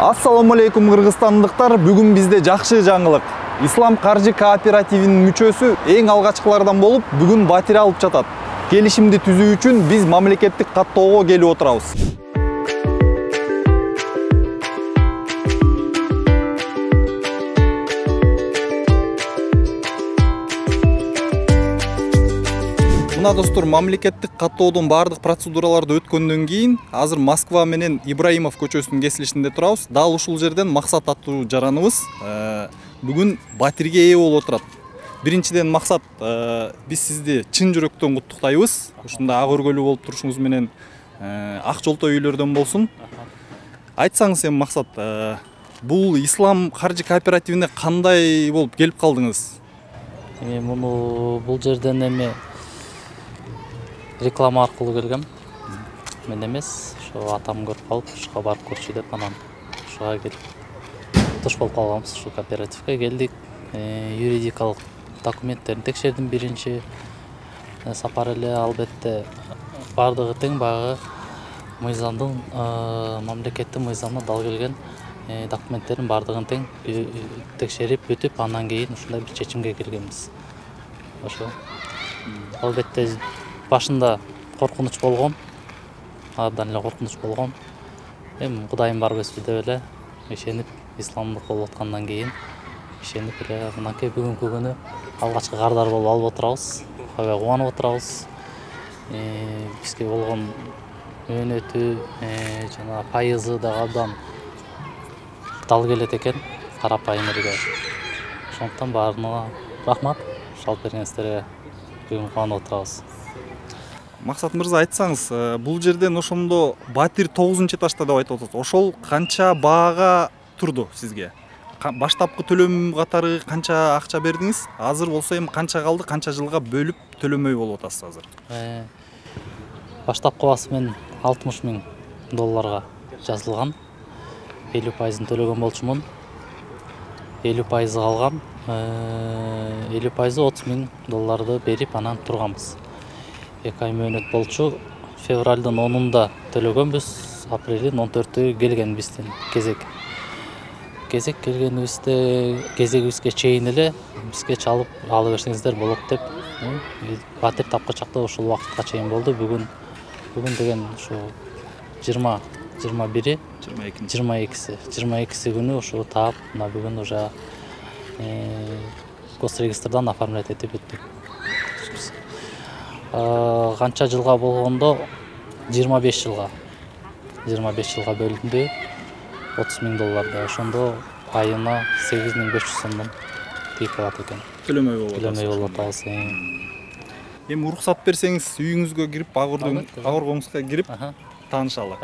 Ассаламу алейкум кыргызстандыктар. Бүгүн бизде жакшы жаңылык. Ислам каржы кооперативинин мүчөсү эң алгачкылардан болуп, бүгүн батир алып жатат. Келишимди түзүү үчүн биз мамлекеттик каттоого келип отурабыз. Мына достор, мамлекеттик каттоодон бардык процедураларды өткөндөн кийин азыр Москва менен Ибраимов көчөсүнүн кесилишинде турабыз. Дал ушул жерден Максат аттуу жараныбыз бүгүн батирге ээ болуп отурат. Биринчиден Максат, биз сизди чын жүрөктөн куттуктайбыз. Ушундай ак өргөлүү болуп турушуңуз менен ак жолтой үйлөрдөн болсун. Айтсаңыз эми Максат, бул Ислам каржы кооперативине кандай болуп келип калдыңыз? Бул жерден эми реклама аркылуу келгем. Мен эмес, ошо атам көрүп калып, ушуга барып көрчү деп, анан ушуга келип туш болуп калганбыз. Ушу кооперативге келдик. Юридикалык документтерин текшердим биринчи сапар эле. Албетте бардыгы тең, баягы мыйзамдын, мамлекеттин мыйзамына дал келген документтерин бардыгын тең текшерип өтүп, андан кийин ушундай бир чечимге келгенбиз. Ошо. Албетте башында коркунуч болгон, абдан эле коркунуч болгон. Эми Кудайым бар көзбү деп эле ишенип, исламдык болуп аткандан кийин ишенип эле мынакей бүгүнкү күнү алгачкы кардар болуп алып отурабыз. Аябай кубанып отурабыз. Бизге болгон өөнөтү, жана пайызы да абдан дал келет экен, карапайым эле. Ошондуктан баарына рахмат. Шалып бергениңиздерге бүгүн кубанып отурабыз. Максат мырза, айтсаңыз, бул жерден ошондо батир 9-этажда деп айтып атат. Ошол канча баага турду сизге? Баштапкы төлөм катары канча акча бердиңиз? Азыр болсо эми канча калды, канча жылга бөлүп төлөмөй болуп атасыз азыр? Баштапкы баасы мен $60,000 жазылган. 50% төлөгөн болчумун. 50% калган. 50% $30,000 берип анан турганбыз. 2 ай мөөнөт болчу. Февралдын 10-унда төлөгөнбүз, апрелдин 14-ү келген биздин кезек. Кезек келгенибизде, кезегибизге чейин эле бизге чалып ала берсеңиздер болот деп, батир тапкычакта ушул убакытка чейин болду. Бүгүн деген ушу 22 күнү ушу таап, мына бүгүн уже госрегистрдан оформлять этип бүттүк. Канча жылга болгондо 25 жылга бөлүндү. $30,000. Ошондо айына 8,500 сомдон тийип калат экен. Төлөмөй болуп атабыз. Эми уруксат берсеңиз, үйүңүзгө кирип, ак өргөңүзгө кирип таанышалы.